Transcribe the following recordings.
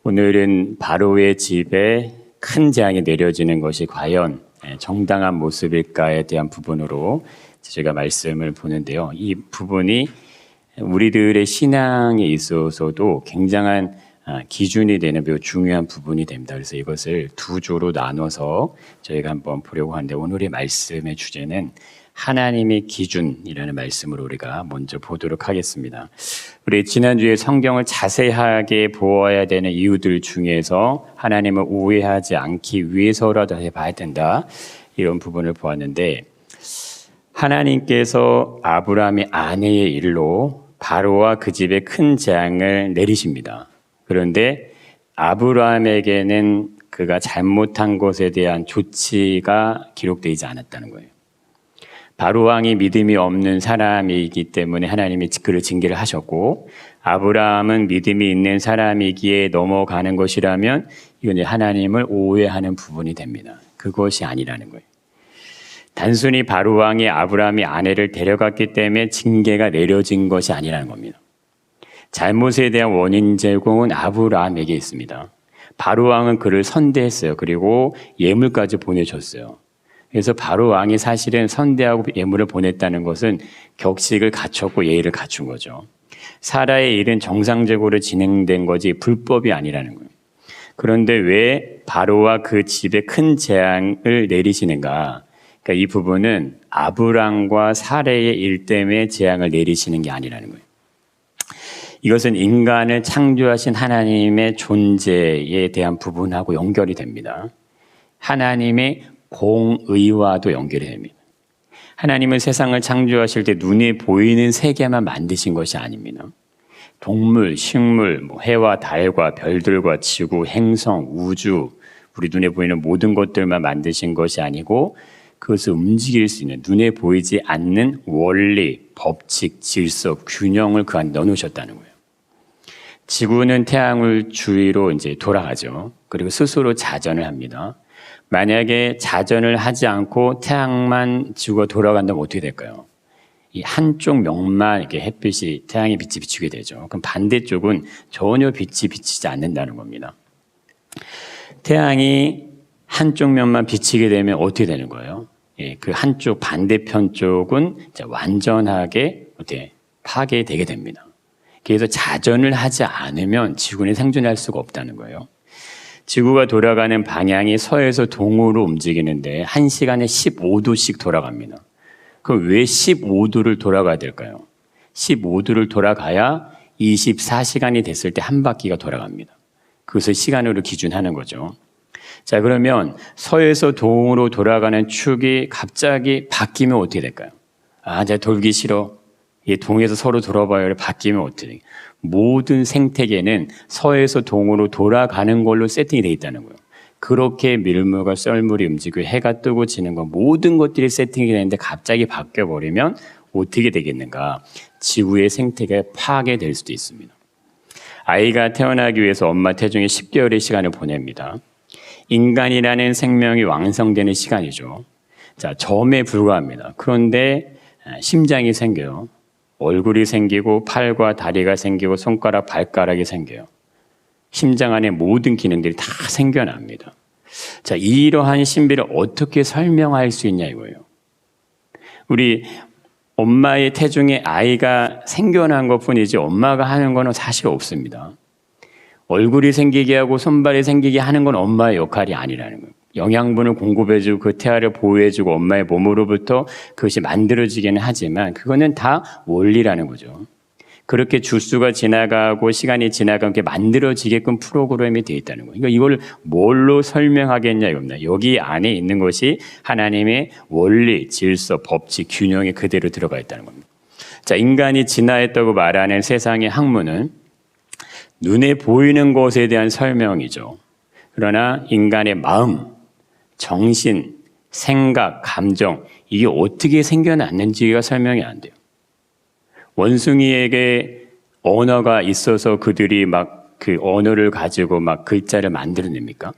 오늘은 바로의 집에 큰 재앙이 내려지는 것이 과연 정당한 모습일까에 대한 부분으로 제가 말씀을 보는데요. 이 부분이 우리들의 신앙에 있어서도 굉장한 기준이 되는 매우 중요한 부분이 됩니다. 그래서 이것을 두 조로 나눠서 저희가 한번 보려고 하는데, 오늘의 말씀의 주제는 하나님의 기준이라는 말씀으로 우리가 먼저 보도록 하겠습니다. 우리 지난주에 성경을 자세하게 보아야 되는 이유들 중에서 하나님을 오해하지 않기 위해서라도 해봐야 된다, 이런 부분을 보았는데, 하나님께서 아브라함의 아내의 일로 바로와 그 집에 큰 재앙을 내리십니다. 그런데 아브라함에게는 그가 잘못한 것에 대한 조치가 기록되지 않았다는 거예요. 바로 왕이 믿음이 없는 사람이기 때문에 하나님이 그를 징계를 하셨고, 아브라함은 믿음이 있는 사람이기에 넘어가는 것이라면 이건 하나님을 오해하는 부분이 됩니다. 그것이 아니라는 거예요. 단순히 바로 왕이 아브라함이 아내를 데려갔기 때문에 징계가 내려진 것이 아니라는 겁니다. 잘못에 대한 원인 제공은 아브라함에게 있습니다. 바로 왕은 그를 선대했어요. 그리고 예물까지 보내줬어요. 그래서 바로 왕이 사실은 선대하고 예물을 보냈다는 것은 격식을 갖췄고 예의를 갖춘 거죠. 사라의 일은 정상적으로 진행된 거지 불법이 아니라는 거예요. 그런데 왜 바로와 그 집에 큰 재앙을 내리시는가? 그러니까 이 부분은 아브람과 사라의 일 때문에 재앙을 내리시는 게 아니라는 거예요. 이것은 인간을 창조하신 하나님의 존재에 대한 부분하고 연결이 됩니다. 하나님의 공의와도 연결이 됩니다. 하나님은 세상을 창조하실 때 눈에 보이는 세계만 만드신 것이 아닙니다. 동물, 식물, 해와 달과 별들과 지구, 행성, 우주, 우리 눈에 보이는 모든 것들만 만드신 것이 아니고, 그것을 움직일 수 있는 눈에 보이지 않는 원리, 법칙, 질서, 균형을 그 안에 넣어놓으셨다는 거예요. 지구는 태양을 주위로 이제 돌아가죠. 그리고 스스로 자전을 합니다. 만약에 자전을 하지 않고 태양만 지구가 돌아간다면 어떻게 될까요? 이 한쪽 면만 이렇게 햇빛이, 태양의 빛이 비추게 되죠. 그럼 반대쪽은 전혀 빛이 비치지 않는다는 겁니다. 태양이 한쪽 면만 비치게 되면 어떻게 되는 거예요? 그 한쪽 반대편 쪽은 완전하게 파괴되게 됩니다. 그래서 자전을 하지 않으면 지구는 생존할 수가 없다는 거예요. 지구가 돌아가는 방향이 서에서 동으로 움직이는데 1시간에 15도씩 돌아갑니다. 그럼 왜 15도를 돌아가야 될까요? 15도를 돌아가야 24시간이 됐을 때 한 바퀴가 돌아갑니다. 그것을 시간으로 기준하는 거죠. 자, 그러면 서에서 동으로 돌아가는 축이 갑자기 바뀌면 어떻게 될까요? 내가 돌기 싫어. 동에서 서로 돌아봐요. 바뀌면 어떻게 돼요? 모든 생태계는 서에서 동으로 돌아가는 걸로 세팅이 되어 있다는 거예요. 그렇게 밀물과 썰물이 움직이고 해가 뜨고 지는 것, 모든 것들이 세팅이 되는데 갑자기 바뀌어버리면 어떻게 되겠는가? 지구의 생태계가 파괴될 수도 있습니다. 아이가 태어나기 위해서 엄마 태중에 10개월의 시간을 보냅니다. 인간이라는 생명이 완성되는 시간이죠. 자, 점에 불과합니다. 그런데 심장이 생겨요. 얼굴이 생기고 팔과 다리가 생기고 손가락, 발가락이 생겨요. 심장 안에 모든 기능들이 다 생겨납니다. 자, 이러한 신비를 어떻게 설명할 수 있냐 이거예요. 우리 엄마의 태중에 아이가 생겨난 것뿐이지 엄마가 하는 거는 사실 없습니다. 얼굴이 생기게 하고 손발이 생기게 하는 건 엄마의 역할이 아니라는 거예요. 영양분을 공급해주고 그 태아를 보호해주고 엄마의 몸으로부터 그것이 만들어지기는 하지만 그거는 다 원리라는 거죠. 그렇게 주수가 지나가고 시간이 지나가면 만들어지게끔 프로그램이 되어 있다는 거예요. 그러니까 이걸 뭘로 설명하겠냐 이겁니다. 여기 안에 있는 것이 하나님의 원리, 질서, 법칙, 균형이 그대로 들어가 있다는 겁니다. 자, 인간이 진화했다고 말하는 세상의 학문은 눈에 보이는 것에 대한 설명이죠. 그러나 인간의 마음, 정신, 생각, 감정, 이게 어떻게 생겨났는지가 설명이 안 돼요. 원숭이에게 언어가 있어서 그들이 그 언어를 가지고 글자를 만들어냅니까?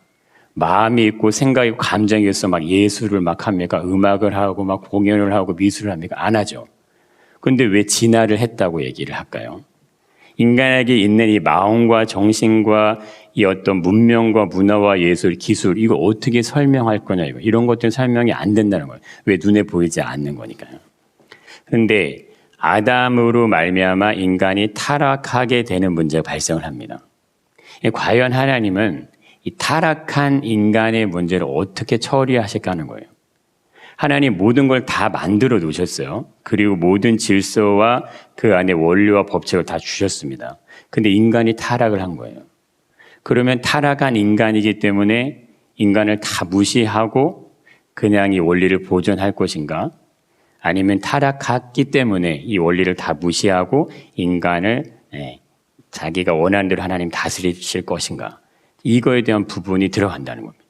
마음이 있고 생각이 있고 감정이 있어 예술을 합니까? 음악을 하고 공연을 하고 미술을 합니까? 안 하죠. 근데 왜 진화를 했다고 얘기를 할까요? 인간에게 있는 이 마음과 정신과 이 어떤 문명과 문화와 예술, 기술, 이거 어떻게 설명할 거냐, 이런 것들은 설명이 안 된다는 거예요. 왜? 눈에 보이지 않는 거니까요. 그런데 아담으로 말미암아 인간이 타락하게 되는 문제가 발생을 합니다. 과연 하나님은 이 타락한 인간의 문제를 어떻게 처리하실까 하는 거예요. 하나님 모든 걸 다 만들어 놓으셨어요. 그리고 모든 질서와 그 안에 원리와 법칙을 다 주셨습니다. 근데 인간이 타락을 한 거예요. 그러면 타락한 인간이기 때문에 인간을 다 무시하고 그냥 이 원리를 보존할 것인가? 아니면 타락했기 때문에 이 원리를 다 무시하고 인간을 자기가 원하는 대로 하나님 다스리실 것인가? 이거에 대한 부분이 들어간다는 겁니다.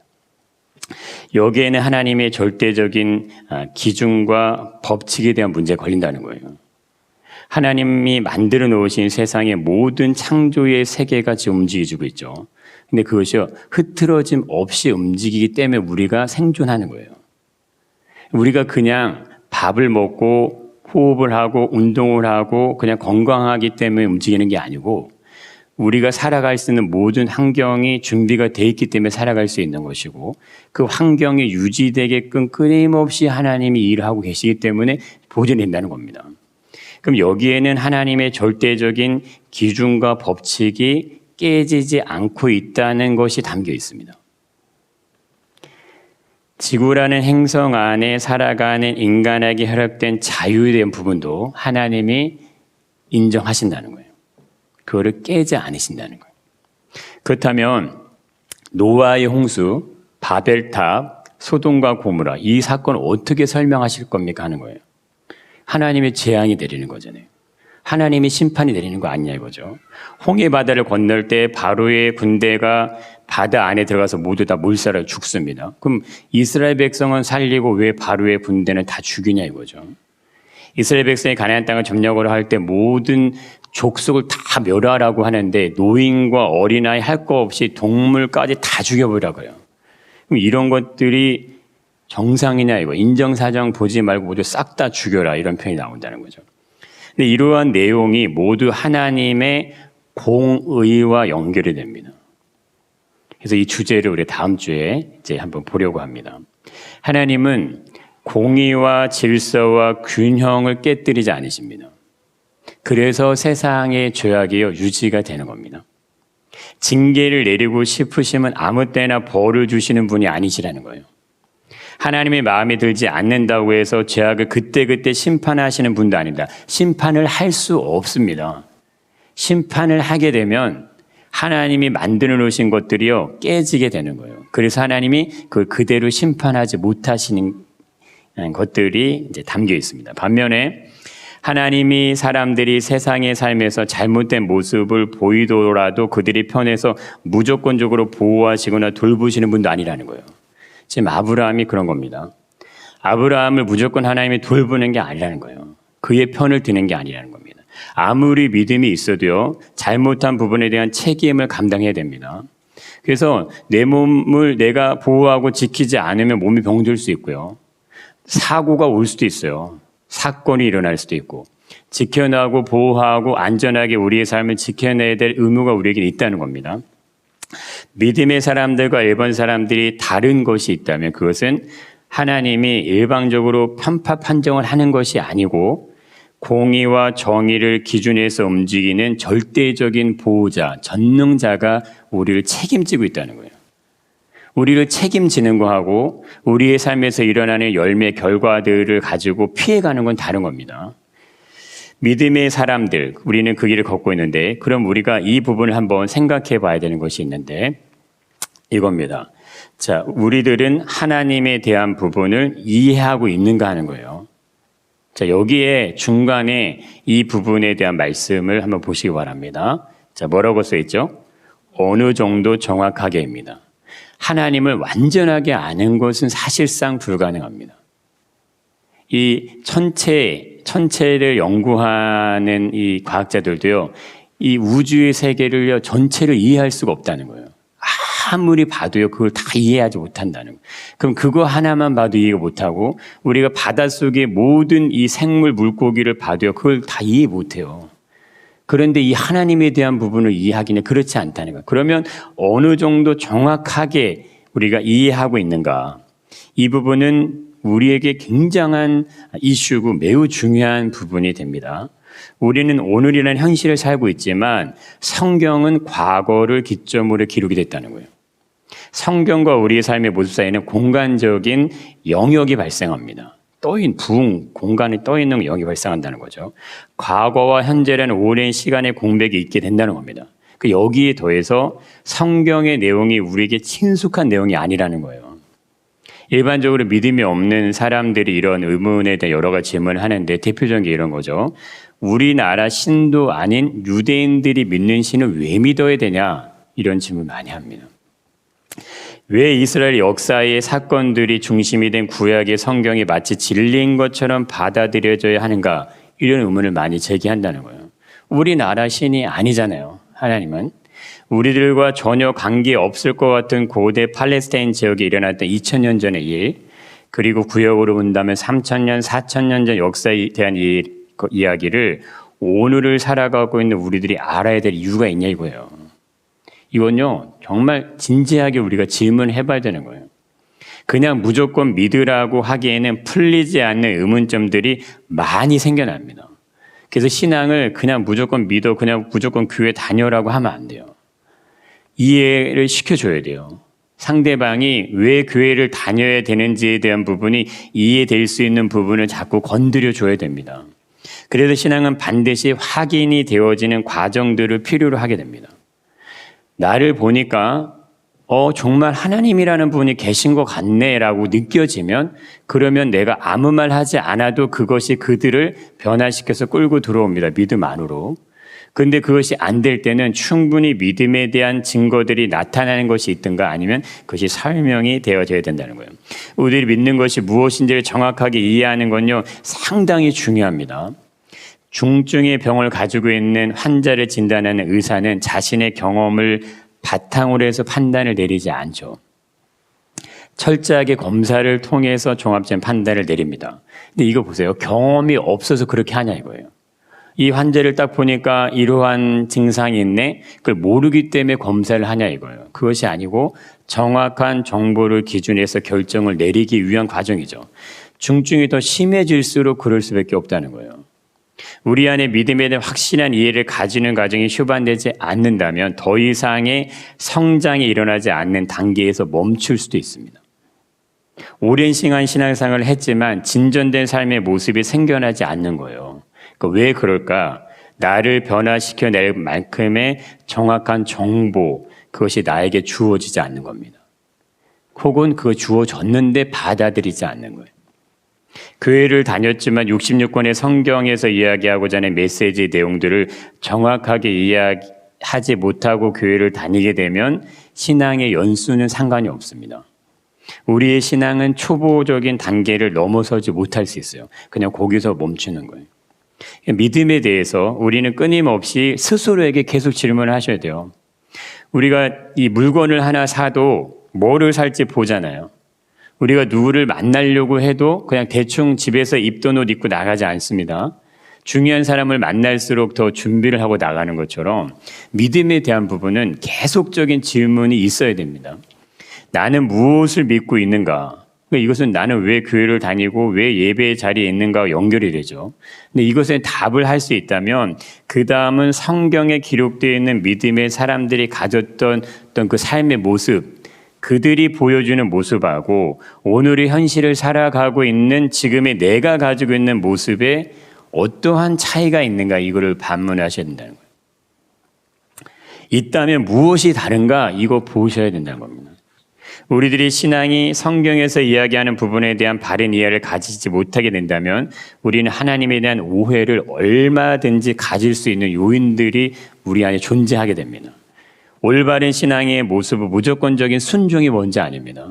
여기에는 하나님의 절대적인 기준과 법칙에 대한 문제가 걸린다는 거예요. 하나님이 만들어 놓으신 세상의 모든 창조의 세계가 지금 움직여지고 있죠. 근데 그것이요, 흐트러짐 없이 움직이기 때문에 우리가 생존하는 거예요. 우리가 그냥 밥을 먹고 호흡을 하고 운동을 하고 그냥 건강하기 때문에 움직이는 게 아니고 우리가 살아갈 수 있는 모든 환경이 준비가 돼 있기 때문에 살아갈 수 있는 것이고 그 환경이 유지되게끔 끊임없이 하나님이 일을 하고 계시기 때문에 보존된다는 겁니다. 그럼 여기에는 하나님의 절대적인 기준과 법칙이 깨지지 않고 있다는 것이 담겨 있습니다. 지구라는 행성 안에 살아가는 인간에게 허락된 자유에 대한 부분도 하나님이 인정하신다는 거예요. 그거를 깨지 않으신다는 거예요. 그렇다면 노아의 홍수, 바벨탑, 소돔과 고모라 이 사건을 어떻게 설명하실 겁니까 하는 거예요. 하나님의 재앙이 내리는 거잖아요. 하나님이 심판이 내리는 거 아니냐 이거죠. 홍해 바다를 건널 때 바로의 군대가 바다 안에 들어가서 모두 다 몰살해 죽습니다. 그럼 이스라엘 백성은 살리고 왜 바로의 군대는 다 죽이냐 이거죠. 이스라엘 백성이 가나안 땅을 점령을 할 때 모든 족속을 다 멸하라고 하는데 노인과 어린아이 할 거 없이 동물까지 다 죽여버리라고요. 그럼 이런 것들이 정상이냐 이거. 인정사정 보지 말고 모두 싹 다 죽여라 이런 표현이 나온다는 거죠. 근데 이러한 내용이 모두 하나님의 공의와 연결이 됩니다. 그래서 이 주제를 우리 다음 주에 이제 한번 보려고 합니다. 하나님은 공의와 질서와 균형을 깨뜨리지 않으십니다. 그래서 세상의 죄악이요 유지가 되는 겁니다. 징계를 내리고 싶으시면 아무 때나 벌을 주시는 분이 아니시라는 거예요. 하나님의 마음에 들지 않는다고 해서 죄악을 그때그때 심판하시는 분도 아닙니다. 심판을 할 수 없습니다. 심판을 하게 되면 하나님이 만들어 놓으신 것들이요 깨지게 되는 거예요. 그래서 하나님이 그걸 그대로 심판하지 못하시는 것들이 이제 담겨 있습니다. 반면에 하나님이 사람들이 세상의 삶에서 잘못된 모습을 보이더라도 그들이 편해서 무조건적으로 보호하시거나 돌보시는 분도 아니라는 거예요. 지금 아브라함이 그런 겁니다. 아브라함을 무조건 하나님이 돌보는 게 아니라는 거예요. 그의 편을 드는 게 아니라는 겁니다. 아무리 믿음이 있어도요 잘못한 부분에 대한 책임을 감당해야 됩니다. 그래서 내 몸을 내가 보호하고 지키지 않으면 몸이 병들 수 있고요. 사고가 올 수도 있어요. 사건이 일어날 수도 있고 지켜나고 보호하고 안전하게 우리의 삶을 지켜내야 될 의무가 우리에게 있다는 겁니다. 믿음의 사람들과 일반 사람들이 다른 것이 있다면 그것은 하나님이 일방적으로 편파 판정을 하는 것이 아니고 공의와 정의를 기준해서 움직이는 절대적인 보호자, 전능자가 우리를 책임지고 있다는 거예요. 우리를 책임지는 거하고 우리의 삶에서 일어나는 열매 결과들을 가지고 피해가는 건 다른 겁니다. 믿음의 사람들, 우리는 그 길을 걷고 있는데 그럼 우리가 이 부분을 한번 생각해 봐야 되는 것이 있는데 이겁니다. 자, 우리들은 하나님에 대한 부분을 이해하고 있는가 하는 거예요. 자, 여기에 중간에 이 부분에 대한 말씀을 한번 보시기 바랍니다. 자, 뭐라고 써 있죠? 어느 정도 정확하게입니다. 하나님을 완전하게 아는 것은 사실상 불가능합니다. 이 천체를 연구하는 이 과학자들도요, 이 우주의 세계를 전체를 이해할 수가 없다는 거예요. 아무리 봐도요, 그걸 다 이해하지 못한다는 거예요. 그럼 그거 하나만 봐도 이해가 못하고, 우리가 바닷속의 모든 이 생물 물고기를 봐도요, 그걸 다 이해 못해요. 그런데 이 하나님에 대한 부분을 이해하기는 그렇지 않다는 거예요. 그러면 어느 정도 정확하게 우리가 이해하고 있는가? 이 부분은 우리에게 굉장한 이슈고 매우 중요한 부분이 됩니다. 우리는 오늘이라는 현실을 살고 있지만 성경은 과거를 기점으로 기록이 됐다는 거예요. 성경과 우리의 삶의 모습 사이에는 공간적인 영역이 발생합니다. 공간에 떠 있는 영역이 발생한다는 거죠. 과거와 현재라는 오랜 시간의 공백이 있게 된다는 겁니다. 여기에 더해서 성경의 내용이 우리에게 친숙한 내용이 아니라는 거예요. 일반적으로 믿음이 없는 사람들이 이런 의문에 대해 여러 가지 질문을 하는데 대표적인 게 이런 거죠. 우리나라 신도 아닌 유대인들이 믿는 신을 왜 믿어야 되냐? 이런 질문 많이 합니다. 왜 이스라엘 역사의 사건들이 중심이 된 구약의 성경이 마치 진리인 것처럼 받아들여져야 하는가? 이런 의문을 많이 제기한다는 거예요. 우리나라 신이 아니잖아요. 하나님은. 우리들과 전혀 관계없을 것 같은 고대 팔레스타인 지역에 일어났던 2000년 전의 일, 그리고 구역으로 본다면 3000년, 4000년 전 역사에 대한 이야기를 오늘을 살아가고 있는 우리들이 알아야 될 이유가 있냐 이거예요. 이건요, 정말 진지하게 우리가 질문해 봐야 되는 거예요. 그냥 무조건 믿으라고 하기에는 풀리지 않는 의문점들이 많이 생겨납니다. 그래서 신앙을 그냥 무조건 믿어, 그냥 무조건 교회 다녀라고 하면 안 돼요. 이해를 시켜줘야 돼요. 상대방이 왜 교회를 다녀야 되는지에 대한 부분이 이해될 수 있는 부분을 자꾸 건드려줘야 됩니다. 그래서 신앙은 반드시 확인이 되어지는 과정들을 필요로 하게 됩니다. 나를 보니까 정말 하나님이라는 분이 계신 것 같네라고 느껴지면 그러면 내가 아무 말 하지 않아도 그것이 그들을 변화시켜서 끌고 들어옵니다. 믿음 안으로. 근데 그것이 안 될 때는 충분히 믿음에 대한 증거들이 나타나는 것이 있든가 아니면 그것이 설명이 되어져야 된다는 거예요. 우리들이 믿는 것이 무엇인지를 정확하게 이해하는 건요, 상당히 중요합니다. 중증의 병을 가지고 있는 환자를 진단하는 의사는 자신의 경험을 바탕으로 해서 판단을 내리지 않죠. 철저하게 검사를 통해서 종합적인 판단을 내립니다. 근데 이거 보세요. 경험이 없어서 그렇게 하냐 이거예요. 이 환자를 딱 보니까 이러한 증상이 있네. 그걸 모르기 때문에 검사를 하냐 이거예요. 그것이 아니고 정확한 정보를 기준해서 결정을 내리기 위한 과정이죠. 중증이 더 심해질수록 그럴 수밖에 없다는 거예요. 우리 안에 믿음에 대한 확실한 이해를 가지는 과정이 휴반되지 않는다면 더 이상의 성장이 일어나지 않는 단계에서 멈출 수도 있습니다. 오랜 시간 신앙생활을 했지만 진전된 삶의 모습이 생겨나지 않는 거예요. 왜 그럴까? 나를 변화시켜낼 만큼의 정확한 정보, 그것이 나에게 주어지지 않는 겁니다. 혹은 그거 주어졌는데 받아들이지 않는 거예요. 교회를 다녔지만 66권의 성경에서 이야기하고자 하는 메시지 내용들을 정확하게 이해하지 못하고 교회를 다니게 되면 신앙의 연수는 상관이 없습니다. 우리의 신앙은 초보적인 단계를 넘어서지 못할 수 있어요. 그냥 거기서 멈추는 거예요. 믿음에 대해서 우리는 끊임없이 스스로에게 계속 질문을 하셔야 돼요. 우리가 이 물건을 하나 사도 뭐를 살지 보잖아요. 우리가 누구를 만나려고 해도 그냥 대충 집에서 입던 옷 입고 나가지 않습니다. 중요한 사람을 만날수록 더 준비를 하고 나가는 것처럼 믿음에 대한 부분은 계속적인 질문이 있어야 됩니다. 나는 무엇을 믿고 있는가? 이것은 나는 왜 교회를 다니고 왜 예배의 자리에 있는가와 연결이 되죠. 근데 이것에 답을 할 수 있다면 그 다음은 성경에 기록되어 있는 믿음의 사람들이 가졌던 어떤 그 삶의 모습, 그들이 보여주는 모습하고 오늘의 현실을 살아가고 있는 지금의 내가 가지고 있는 모습에 어떠한 차이가 있는가, 이거를 반문하셔야 된다는 거예요. 있다면 무엇이 다른가, 이거 보셔야 된다는 겁니다. 우리들이 신앙이 성경에서 이야기하는 부분에 대한 바른 이해를 가지지 못하게 된다면 우리는 하나님에 대한 오해를 얼마든지 가질 수 있는 요인들이 우리 안에 존재하게 됩니다. 올바른 신앙의 모습은 무조건적인 순종이 먼저 아닙니다.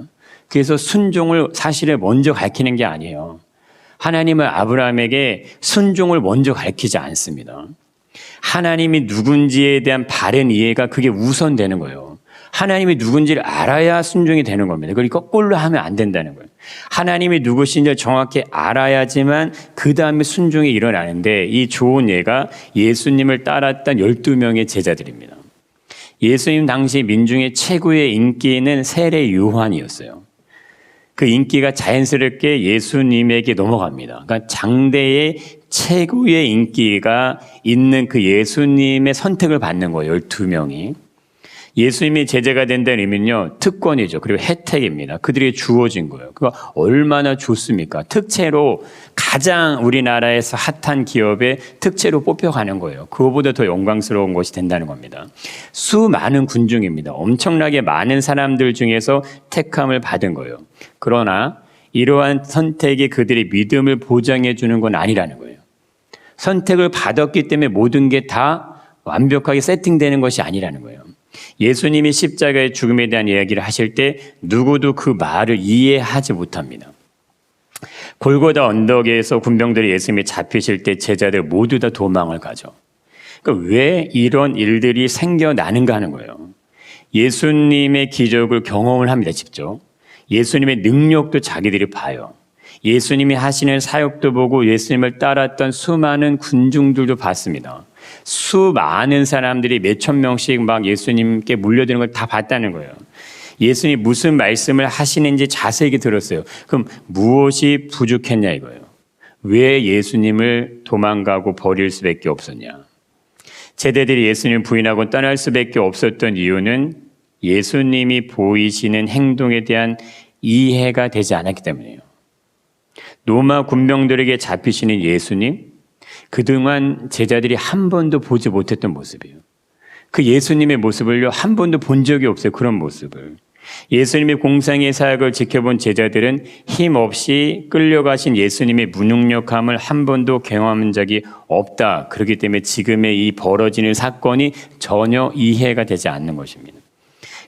그래서 순종을 사실을 먼저 가르치는 게 아니에요. 하나님은 아브라함에게 순종을 먼저 가르치지 않습니다. 하나님이 누군지에 대한 바른 이해가 그게 우선되는 거예요. 하나님이 누군지를 알아야 순종이 되는 겁니다. 그걸 거꾸로 하면 안 된다는 거예요. 하나님이 누구신지 정확히 알아야지만 그 다음에 순종이 일어나는데, 이 좋은 예가 예수님을 따랐던 12명의 제자들입니다. 예수님 당시 민중의 최고의 인기는 세례 요한이었어요. 그 인기가 자연스럽게 예수님에게 넘어갑니다. 그러니까 장대의 최고의 인기가 있는 그 예수님의 선택을 받는 거예요. 12명이. 예수님이 제자가 된다는 의미는요, 특권이죠. 그리고 혜택입니다. 그들에게 주어진 거예요. 그거 얼마나 좋습니까? 특채로 가장 우리나라에서 핫한 기업의 특채로 뽑혀가는 거예요. 그거보다 더 영광스러운 것이 된다는 겁니다. 수많은 군중입니다. 엄청나게 많은 사람들 중에서 택함을 받은 거예요. 그러나 이러한 선택이 그들의 믿음을 보장해 주는 건 아니라는 거예요. 선택을 받았기 때문에 모든 게 다 완벽하게 세팅되는 것이 아니라는 거예요. 예수님이 십자가의 죽음에 대한 이야기를 하실 때 누구도 그 말을 이해하지 못합니다. 골고다 언덕에서 군병들이 예수님이 잡히실 때 제자들 모두 다 도망을 가죠. 그러니까 왜 이런 일들이 생겨나는가 하는 거예요. 예수님의 기적을 경험을 합니다. 직접. 예수님의 능력도 자기들이 봐요. 예수님이 하시는 사역도 보고 예수님을 따랐던 수많은 군중들도 봤습니다. 수많은 사람들이 몇천 명씩 막 예수님께 몰려드는 걸 다 봤다는 거예요. 예수님이 무슨 말씀을 하시는지 자세히 들었어요. 그럼 무엇이 부족했냐 이거예요. 왜 예수님을 도망가고 버릴 수밖에 없었냐. 제자들이 예수님을 부인하고 떠날 수밖에 없었던 이유는 예수님이 보이시는 행동에 대한 이해가 되지 않았기 때문이에요. 로마 군병들에게 잡히시는 예수님, 그동안 제자들이 한 번도 보지 못했던 모습이에요. 그 예수님의 모습을요, 한 번도 본 적이 없어요. 그런 모습을. 예수님의 공생의 사역을 지켜본 제자들은 힘없이 끌려가신 예수님의 무능력함을 한 번도 경험한 적이 없다. 그렇기 때문에 지금의 이 벌어지는 사건이 전혀 이해가 되지 않는 것입니다.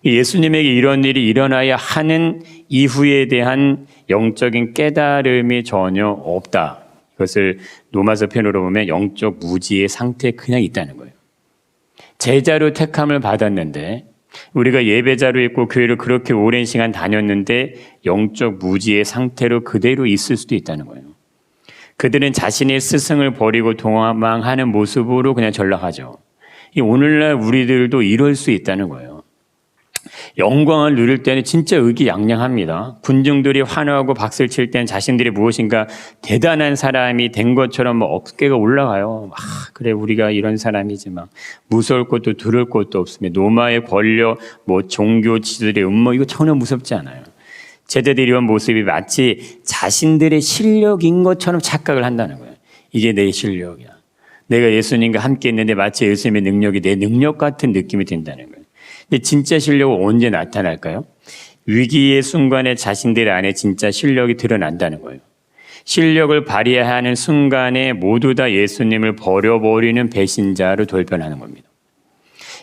예수님에게 이런 일이 일어나야 하는 이후에 대한 영적인 깨달음이 전혀 없다. 그것을 로마서 편으로 보면 영적 무지의 상태에 그냥 있다는 거예요. 제자로 택함을 받았는데 우리가 예배자로 있고 교회를 그렇게 오랜 시간 다녔는데 영적 무지의 상태로 그대로 있을 수도 있다는 거예요. 그들은 자신의 스승을 버리고 도망하는 모습으로 그냥 전락하죠. 오늘날 우리들도 이럴 수 있다는 거예요. 영광을 누릴 때는 진짜 의기양양합니다. 군중들이 환호하고 박수를 칠 때는 자신들이 무엇인가 대단한 사람이 된 것처럼 어깨가 올라가요. 그래 우리가 이런 사람이지 막 무서울 것도 두려울 것도 없습니다. 노마의 권력, 종교 지도의 음모 이거 전혀 무섭지 않아요. 제자들이 이런 모습이 마치 자신들의 실력인 것처럼 착각을 한다는 거예요. 이게 내 실력이야. 내가 예수님과 함께 있는데 마치 예수님의 능력이 내 능력 같은 느낌이 든다는 거예요. 근데 진짜 실력은 언제 나타날까요? 위기의 순간에 자신들 안에 진짜 실력이 드러난다는 거예요. 실력을 발휘하는 순간에 모두 다 예수님을 버려버리는 배신자로 돌변하는 겁니다.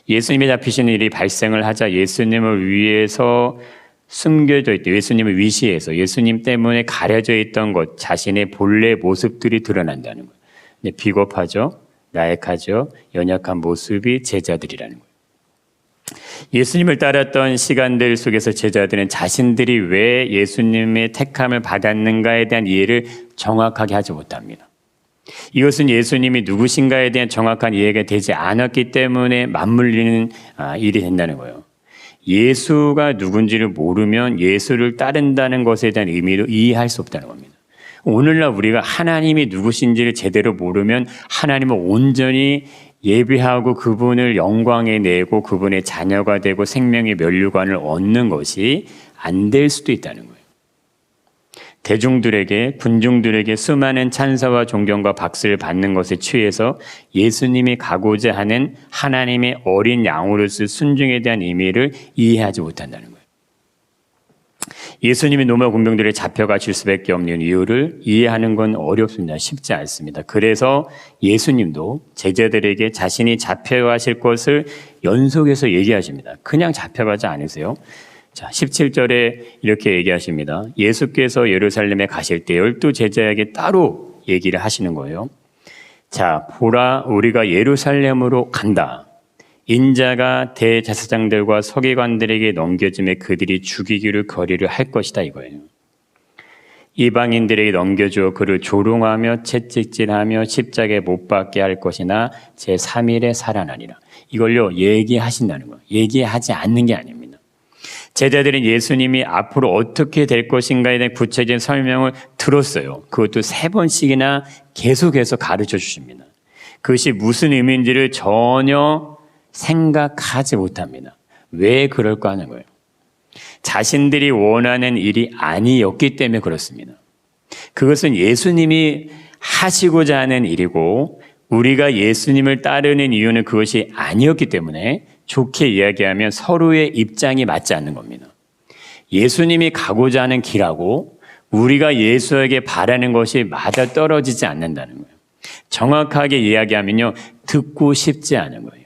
예수님이 잡히시는 일이 발생을 하자 예수님을 위해서 숨겨져 있던, 예수님을 위시해서 예수님 때문에 가려져 있던 것, 자신의 본래 모습들이 드러난다는 거예요. 비겁하죠, 나약하죠, 연약한 모습이 제자들이라는 거예요. 예수님을 따랐던 시간들 속에서 제자들은 자신들이 왜 예수님의 택함을 받았는가에 대한 이해를 정확하게 하지 못합니다. 이것은 예수님이 누구신가에 대한 정확한 이해가 되지 않았기 때문에 맞물리는 일이 된다는 거예요. 예수가 누군지를 모르면 예수를 따른다는 것에 대한 의미를 이해할 수 없다는 겁니다. 오늘날 우리가 하나님이 누구신지를 제대로 모르면 하나님을 온전히 예배하고 그분을 영광에 내고 그분의 자녀가 되고 생명의 면류관을 얻는 것이 안 될 수도 있다는 거예요. 대중들에게, 군중들에게 수많은 찬사와 존경과 박수를 받는 것에 취해서 예수님이 가고자 하는 하나님의 어린 양으로서 순종에 대한 의미를 이해하지 못한다는 거예요. 예수님이 로마 군병들에 잡혀가실 수밖에 없는 이유를 이해하는 건 어렵습니다. 쉽지 않습니다. 그래서 예수님도 제자들에게 자신이 잡혀가실 것을 연속해서 얘기하십니다. 그냥 잡혀가지 않으세요. 자, 17절에 이렇게 얘기하십니다. 예수께서 예루살렘에 가실 때 12 제자에게 따로 얘기를 하시는 거예요. 자, 보라, 우리가 예루살렘으로 간다. 인자가 대제사장들과 서기관들에게 넘겨짐에 그들이 죽이기를 거리를 할 것이다 이거예요. 이방인들에게 넘겨주어 그를 조롱하며 채찍질하며 십자가에 못 박게 할 것이나 제3일에 살아나리라. 이걸요 얘기하신다는 거예요. 얘기하지 않는 게 아닙니다. 제자들은 예수님이 앞으로 어떻게 될 것인가에 대한 구체적인 설명을 들었어요. 그것도 3번씩이나 계속해서 가르쳐 주십니다. 그것이 무슨 의미인지를 전혀 생각하지 못합니다. 왜 그럴까 하는 거예요. 자신들이 원하는 일이 아니었기 때문에 그렇습니다. 그것은 예수님이 하시고자 하는 일이고 우리가 예수님을 따르는 이유는 그것이 아니었기 때문에 좋게 이야기하면 서로의 입장이 맞지 않는 겁니다. 예수님이 가고자 하는 길하고 우리가 예수에게 바라는 것이 맞아떨어지지 않는다는 거예요. 정확하게 이야기하면요, 듣고 싶지 않은 거예요.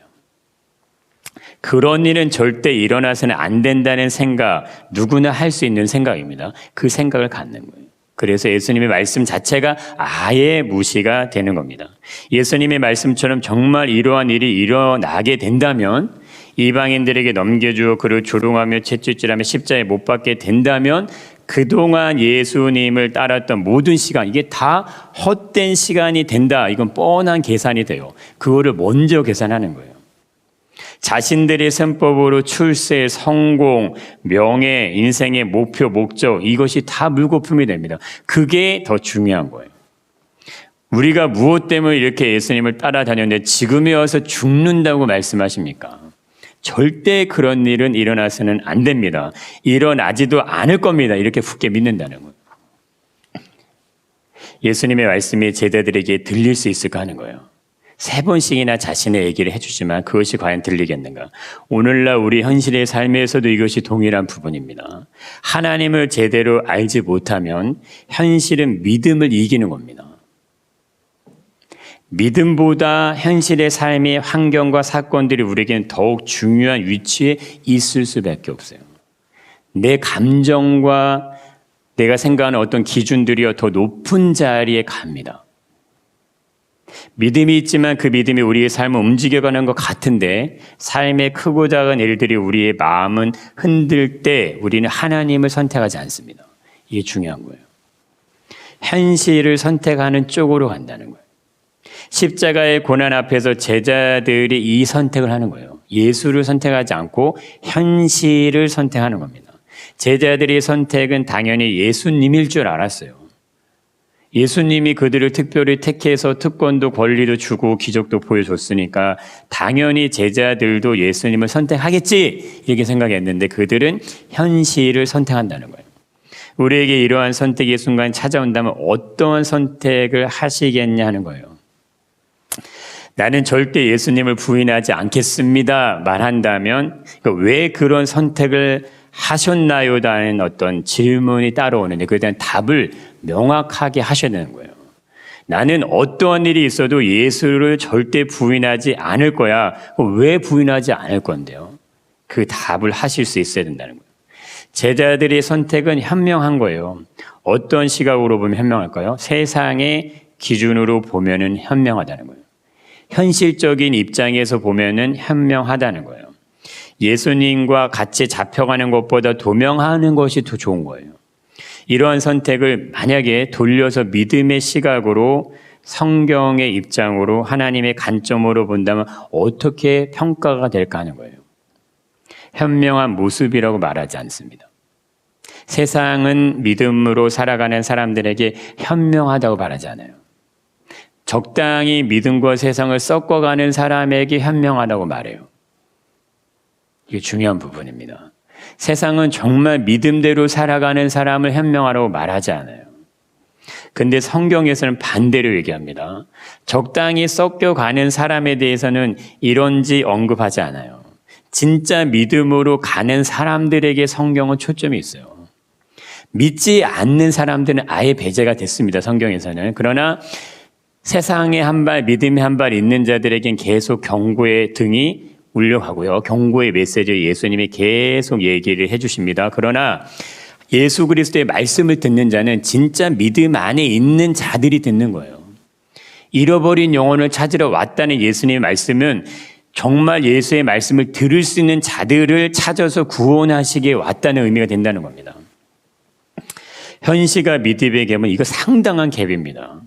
그런 일은 절대 일어나서는 안 된다는 생각, 누구나 할 수 있는 생각입니다. 그 생각을 갖는 거예요. 그래서 예수님의 말씀 자체가 아예 무시가 되는 겁니다. 예수님의 말씀처럼 정말 이러한 일이 일어나게 된다면, 이방인들에게 넘겨주어 그를 조롱하며 채찍질하며 십자가에 못 박게 된다면 그동안 예수님을 따랐던 모든 시간, 이게 다 헛된 시간이 된다. 이건 뻔한 계산이 돼요. 그거를 먼저 계산하는 거예요. 자신들의 셈법으로 출세, 성공, 명예, 인생의 목표, 목적, 이것이 다 물거품이 됩니다. 그게 더 중요한 거예요. 우리가 무엇 때문에 이렇게 예수님을 따라다녔는데 지금에 와서 죽는다고 말씀하십니까? 절대 그런 일은 일어나서는 안 됩니다. 일어나지도 않을 겁니다. 이렇게 굳게 믿는다는 거예요. 예수님의 말씀이 제자들에게 들릴 수 있을까 하는 거예요. 3번씩이나 자신의 얘기를 해주지만 그것이 과연 들리겠는가? 오늘날 우리 현실의 삶에서도 이것이 동일한 부분입니다. 하나님을 제대로 알지 못하면 현실은 믿음을 이기는 겁니다. 믿음보다 현실의 삶의 환경과 사건들이 우리에게는 더욱 중요한 위치에 있을 수밖에 없어요. 내 감정과 내가 생각하는 어떤 기준들이 더 높은 자리에 갑니다. 믿음이 있지만 그 믿음이 우리의 삶을 움직여가는 것 같은데 삶의 크고 작은 일들이 우리의 마음은 흔들 때 우리는 하나님을 선택하지 않습니다. 이게 중요한 거예요. 현실을 선택하는 쪽으로 간다는 거예요. 십자가의 고난 앞에서 제자들이 이 선택을 하는 거예요. 예수를 선택하지 않고 현실을 선택하는 겁니다. 제자들의 선택은 당연히 예수님일 줄 알았어요. 예수님이 그들을 특별히 택해서 특권도 권리도 주고 기적도 보여줬으니까 당연히 제자들도 예수님을 선택하겠지 이렇게 생각했는데 그들은 현실을 선택한다는 거예요. 우리에게 이러한 선택의 순간 찾아온다면 어떤 선택을 하시겠냐 하는 거예요. 나는 절대 예수님을 부인하지 않겠습니다 말한다면 왜 그런 선택을 하셨나요? 라는 어떤 질문이 따라오는데 그에 대한 답을 명확하게 하셔야 되는 거예요. 나는 어떠한 일이 있어도 예수를 절대 부인하지 않을 거야. 왜 부인하지 않을 건데요? 그 답을 하실 수 있어야 된다는 거예요. 제자들의 선택은 현명한 거예요. 어떤 시각으로 보면 현명할까요? 세상의 기준으로 보면은 현명하다는 거예요. 현실적인 입장에서 보면은 현명하다는 거예요. 예수님과 같이 잡혀가는 것보다 도명하는 것이 더 좋은 거예요. 이러한 선택을 만약에 돌려서 믿음의 시각으로 성경의 입장으로 하나님의 관점으로 본다면 어떻게 평가가 될까 하는 거예요. 현명한 모습이라고 말하지 않습니다. 세상은 믿음으로 살아가는 사람들에게 현명하다고 말하지 않아요. 적당히 믿음과 세상을 섞어가는 사람에게 현명하다고 말해요. 이게 중요한 부분입니다. 세상은 정말 믿음대로 살아가는 사람을 현명하라고 말하지 않아요. 근데 성경에서는 반대로 얘기합니다. 적당히 섞여가는 사람에 대해서는 이런지 언급하지 않아요. 진짜 믿음으로 가는 사람들에게 성경은 초점이 있어요. 믿지 않는 사람들은 아예 배제가 됐습니다. 성경에서는. 그러나 세상에 한 발, 믿음에 한 발 있는 자들에겐 계속 경고의 등이 울려가고요. 경고의 메시지를 예수님이 계속 얘기를 해주십니다. 그러나 예수 그리스도의 말씀을 듣는 자는 진짜 믿음 안에 있는 자들이 듣는 거예요. 잃어버린 영혼을 찾으러 왔다는 예수님의 말씀은 정말 예수의 말씀을 들을 수 있는 자들을 찾아서 구원하시기에 왔다는 의미가 된다는 겁니다. 현실과 믿음의 갭은 이거 상당한 갭입니다.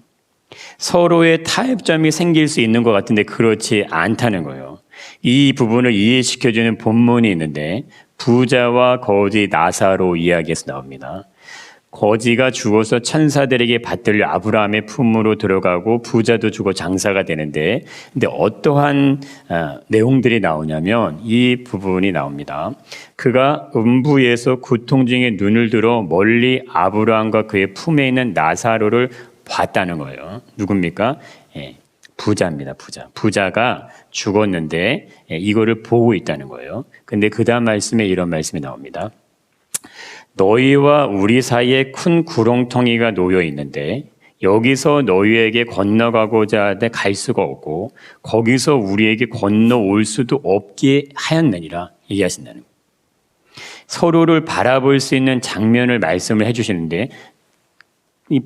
서로의 타협점이 생길 수 있는 것 같은데 그렇지 않다는 거예요. 이 부분을 이해시켜주는 본문이 있는데 부자와 거지 나사로 이야기에서 나옵니다. 거지가 죽어서 천사들에게 받들려 아브라함의 품으로 들어가고 부자도 죽어 장사가 되는데 근데 어떠한 내용들이 나오냐면 이 부분이 나옵니다. 그가 음부에서 고통 중에 눈을 들어 멀리 아브라함과 그의 품에 있는 나사로를 봤다는 거예요. 누굽니까? 부자입니다. 부자가 죽었는데 이거를 보고 있다는 거예요. 근데 그 다음 말씀에 이런 말씀이 나옵니다. 너희와 우리 사이에 큰 구렁텅이가 놓여 있는데 여기서 너희에게 건너가고자 하되 갈 수가 없고 거기서 우리에게 건너올 수도 없게 하였느니라 얘기하신다는 거예요. 서로를 바라볼 수 있는 장면을 말씀을 해주시는데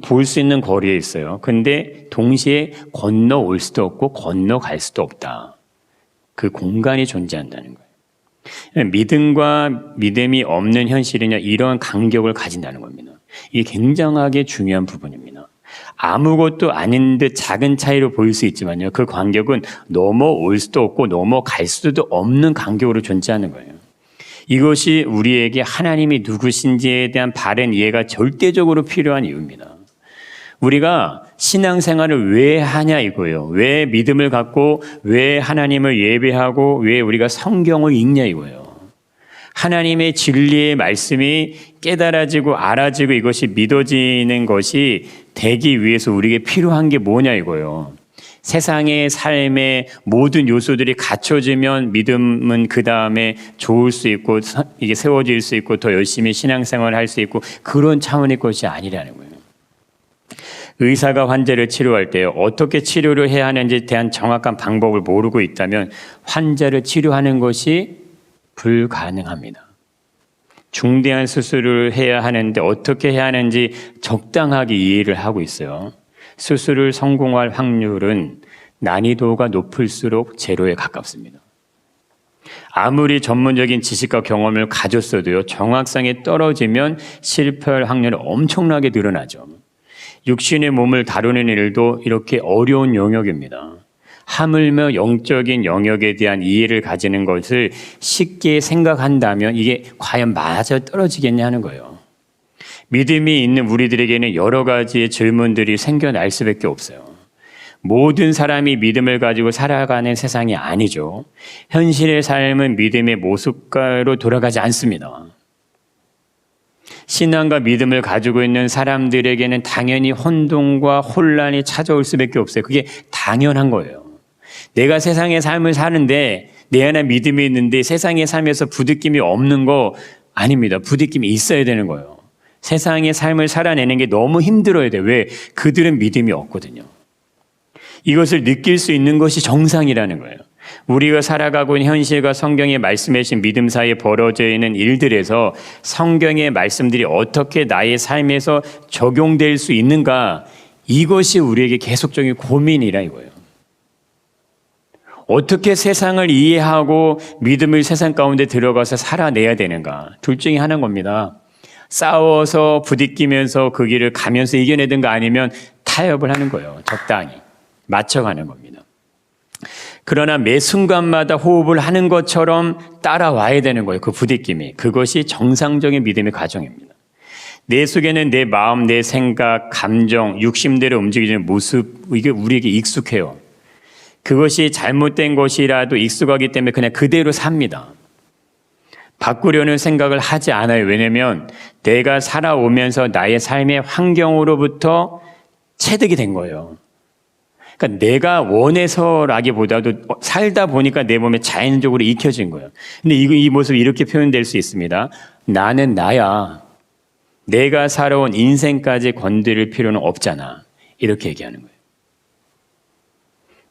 볼 수 있는 거리에 있어요. 근데 동시에 건너올 수도 없고 건너갈 수도 없다. 그 공간이 존재한다는 거예요. 믿음과 믿음이 없는 현실은요, 이러한 간격을 가진다는 겁니다. 이게 굉장하게 중요한 부분입니다. 아무것도 아닌 듯 작은 차이로 보일 수 있지만요, 그 간격은 넘어올 수도 없고 넘어갈 수도 없는 간격으로 존재하는 거예요. 이것이 우리에게 하나님이 누구신지에 대한 바른 이해가 절대적으로 필요한 이유입니다. 우리가 신앙생활을 왜 하냐 이거예요. 왜 믿음을 갖고 왜 하나님을 예배하고 왜 우리가 성경을 읽냐 이거예요. 하나님의 진리의 말씀이 깨달아지고 알아지고 이것이 믿어지는 것이 되기 위해서 우리에게 필요한 게 뭐냐 이거예요. 세상의 삶의 모든 요소들이 갖춰지면 믿음은 그 다음에 좋을 수 있고 이게 세워질 수 있고 더 열심히 신앙생활을 할 수 있고 그런 차원의 것이 아니라는 거예요. 의사가 환자를 치료할 때 어떻게 치료를 해야 하는지에 대한 정확한 방법을 모르고 있다면 환자를 치료하는 것이 불가능합니다. 중대한 수술을 해야 하는데 어떻게 해야 하는지 적당하게 이해를 하고 있어요. 수술을 성공할 확률은 난이도가 높을수록 제로에 가깝습니다. 아무리 전문적인 지식과 경험을 가졌어도요, 정확성이 떨어지면 실패할 확률은 엄청나게 늘어나죠. 육신의 몸을 다루는 일도 이렇게 어려운 영역입니다. 하물며 영적인 영역에 대한 이해를 가지는 것을 쉽게 생각한다면 이게 과연 맞아 떨어지겠냐 하는 거예요. 믿음이 있는 우리들에게는 여러 가지의 질문들이 생겨날 수밖에 없어요. 모든 사람이 믿음을 가지고 살아가는 세상이 아니죠. 현실의 삶은 믿음의 모습가로 돌아가지 않습니다. 신앙과 믿음을 가지고 있는 사람들에게는 당연히 혼돈과 혼란이 찾아올 수밖에 없어요. 그게 당연한 거예요. 내가 세상의 삶을 사는데 내 안에 믿음이 있는데 세상의 삶에서 부딪힘이 없는 거 아닙니다. 부딪힘이 있어야 되는 거예요. 세상의 삶을 살아내는 게 너무 힘들어야 돼요. 왜? 그들은 믿음이 없거든요. 이것을 느낄 수 있는 것이 정상이라는 거예요. 우리가 살아가고 있는 현실과 성경의 말씀해 주신 믿음 사이에 벌어져 있는 일들에서 성경의 말씀들이 어떻게 나의 삶에서 적용될 수 있는가, 이것이 우리에게 계속적인 고민이라 이거예요. 어떻게 세상을 이해하고 믿음을 세상 가운데 들어가서 살아내야 되는가, 둘 중에 하나인 겁니다. 싸워서 부딪히면서 그 길을 가면서 이겨내든가 아니면 타협을 하는 거예요. 적당히 맞춰가는 겁니다. 그러나 매 순간마다 호흡을 하는 것처럼 따라와야 되는 거예요. 그 부딪힘이. 그것이 정상적인 믿음의 과정입니다. 내 속에는 내 마음, 내 생각, 감정, 육심대로 움직이는 모습, 이게 우리에게 익숙해요. 그것이 잘못된 것이라도 익숙하기 때문에 그냥 그대로 삽니다. 바꾸려는 생각을 하지 않아요. 왜냐하면 내가 살아오면서 나의 삶의 환경으로부터 체득이 된 거예요. 그러니까 내가 원해서라기보다도 살다 보니까 내 몸에 자연적으로 익혀진 거예요. 근데 이 모습이 이렇게 표현될 수 있습니다. 나는 나야. 내가 살아온 인생까지 건드릴 필요는 없잖아. 이렇게 얘기하는 거예요.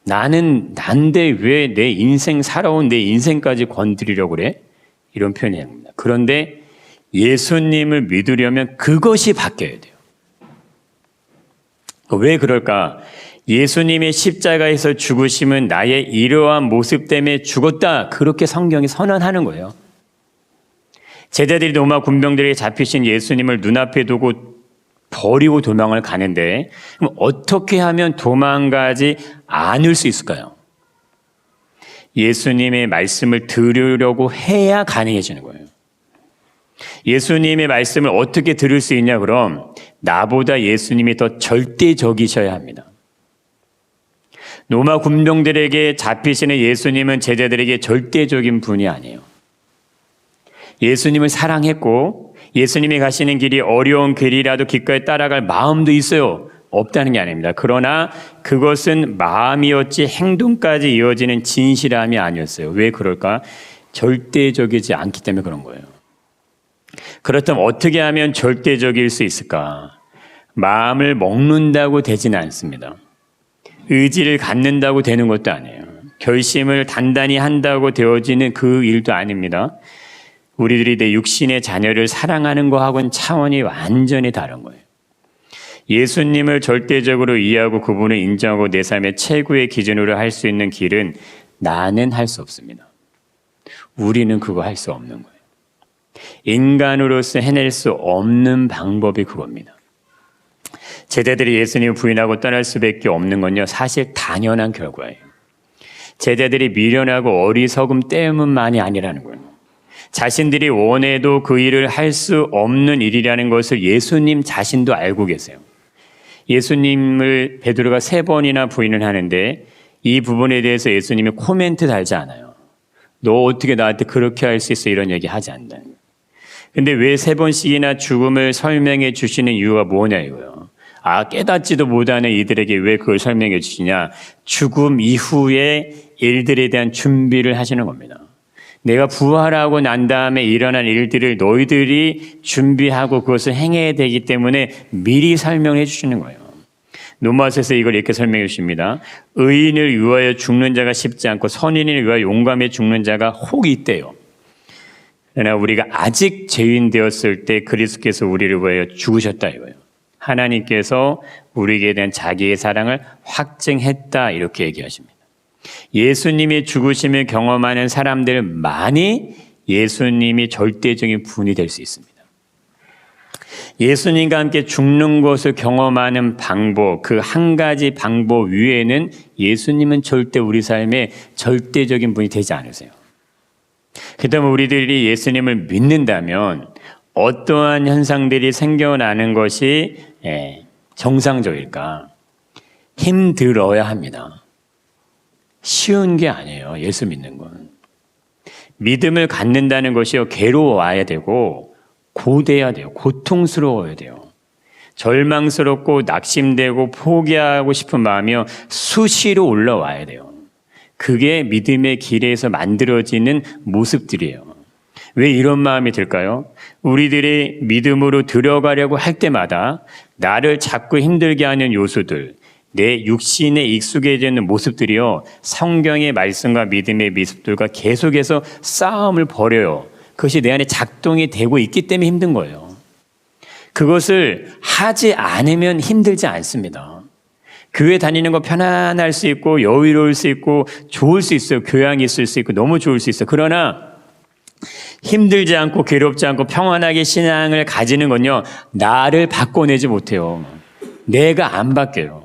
나는 난데 왜 내 인생 살아온 내 인생까지 건드리려고 그래? 이런 표현이 합니다. 그런데 예수님을 믿으려면 그것이 바뀌어야 돼요. 왜 그럴까? 예수님의 십자가에서 죽으심은 나의 이러한 모습 때문에 죽었다. 그렇게 성경이 선언하는 거예요. 제자들이 로마 군병들에게 잡히신 예수님을 눈앞에 두고 버리고 도망을 가는데 그럼 어떻게 하면 도망가지 않을 수 있을까요? 예수님의 말씀을 들으려고 해야 가능해지는 거예요. 예수님의 말씀을 어떻게 들을 수 있냐? 그럼 나보다 예수님이 더 절대적이셔야 합니다. 로마 군병들에게 잡히시는 예수님은 제자들에게 절대적인 분이 아니에요. 예수님을 사랑했고 예수님이 가시는 길이 어려운 길이라도 기꺼이 따라갈 마음도 있어요. 없다는 게 아닙니다. 그러나 그것은 마음이었지 행동까지 이어지는 진실함이 아니었어요. 왜 그럴까? 절대적이지 않기 때문에 그런 거예요. 그렇다면 어떻게 하면 절대적일 수 있을까? 마음을 먹는다고 되지는 않습니다. 의지를 갖는다고 되는 것도 아니에요. 결심을 단단히 한다고 되어지는 그 일도 아닙니다. 우리들이 내 육신의 자녀를 사랑하는 거하고는 차원이 완전히 다른 거예요. 예수님을 절대적으로 이해하고 그분을 인정하고 내 삶의 최고의 기준으로 할 수 있는 길은 나는 할 수 없습니다. 우리는 그거 할 수 없는 거예요. 인간으로서 해낼 수 없는 방법이 그겁니다. 제자들이 예수님을 부인하고 떠날 수밖에 없는 건요, 사실 당연한 결과예요. 제자들이 미련하고 어리석음 때문만이 아니라는 거예요. 자신들이 원해도 그 일을 할 수 없는 일이라는 것을 예수님 자신도 알고 계세요. 예수님을 베드로가 3번이나 부인을 하는데 이 부분에 대해서 예수님이 코멘트 달지 않아요. 너 어떻게 나한테 그렇게 할 수 있어? 이런 얘기 하지 않는다는 거예요. 근데 왜 3번씩이나 죽음을 설명해 주시는 이유가 뭐냐 이거예요. 깨닫지도 못하는 이들에게 왜 그걸 설명해 주시냐? 죽음 이후의 일들에 대한 준비를 하시는 겁니다. 내가 부활하고 난 다음에 일어난 일들을 너희들이 준비하고 그것을 행해야 되기 때문에 미리 설명해 주시는 거예요. 로마서에서 이걸 이렇게 설명해 주십니다. 의인을 위하여 죽는 자가 쉽지 않고 선인을 위하여 용감해 죽는 자가 혹 있대요. 그러나 우리가 아직 죄인 되었을 때 그리스도께서 우리를 위하여 죽으셨다 이거예요. 하나님께서 우리에게 대한 자기의 사랑을 확증했다 이렇게 얘기하십니다. 예수님의 죽으심을 경험하는 사람들만이 예수님이 절대적인 분이 될 수 있습니다. 예수님과 함께 죽는 것을 경험하는 방법, 그 한 가지 방법 위에는 예수님은 절대 우리 삶에 절대적인 분이 되지 않으세요. 그렇다면 우리들이 예수님을 믿는다면 어떠한 현상들이 생겨나는 것이 정상적일까? 힘들어야 합니다. 쉬운 게 아니에요. 예수 믿는 건. 믿음을 갖는다는 것이요. 괴로워야 되고 고돼야 돼요. 고통스러워야 돼요. 절망스럽고 낙심되고 포기하고 싶은 마음이요. 수시로 올라와야 돼요. 그게 믿음의 길에서 만들어지는 모습들이에요. 왜 이런 마음이 들까요? 우리들이 믿음으로 들어가려고 할 때마다 나를 자꾸 힘들게 하는 요소들, 내 육신에 익숙해지는 모습들이요. 성경의 말씀과 믿음의 모습들과 계속해서 싸움을 벌여요. 그것이 내 안에 작동이 되고 있기 때문에 힘든 거예요. 그것을 하지 않으면 힘들지 않습니다. 교회 다니는 거 편안할 수 있고 여유로울 수 있고 좋을 수 있어요. 교양이 있을 수 있고 너무 좋을 수 있어요. 그러나 힘들지 않고 괴롭지 않고 평안하게 신앙을 가지는 건요. 나를 바꿔내지 못해요. 내가 안 바뀌어요.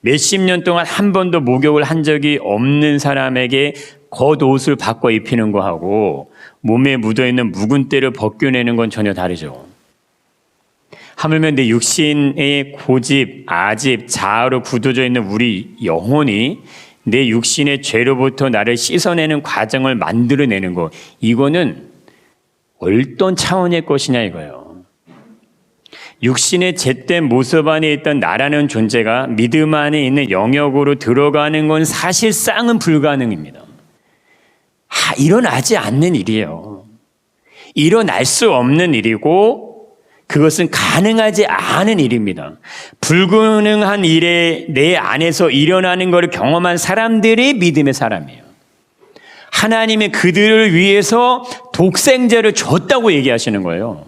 몇십 년 동안 한 번도 목욕을 한 적이 없는 사람에게 겉옷을 바꿔 입히는 거하고 몸에 묻어있는 묵은 때를 벗겨내는 건 전혀 다르죠. 하물며 내 육신의 고집, 아집, 자아로 굳어져 있는 우리 영혼이 내 육신의 죄로부터 나를 씻어내는 과정을 만들어내는 것, 이거는 어떤 차원의 것이냐 이거예요. 육신의 잿된 모습 안에 있던 나라는 존재가 믿음 안에 있는 영역으로 들어가는 건 사실상은 불가능입니다. 일어나지 않는 일이에요. 일어날 수 없는 일이고 그것은 가능하지 않은 일입니다. 불가능한 일에 내 안에서 일어나는 것을 경험한 사람들이 믿음의 사람이에요. 하나님이 그들을 위해서 독생자를 줬다고 얘기하시는 거예요.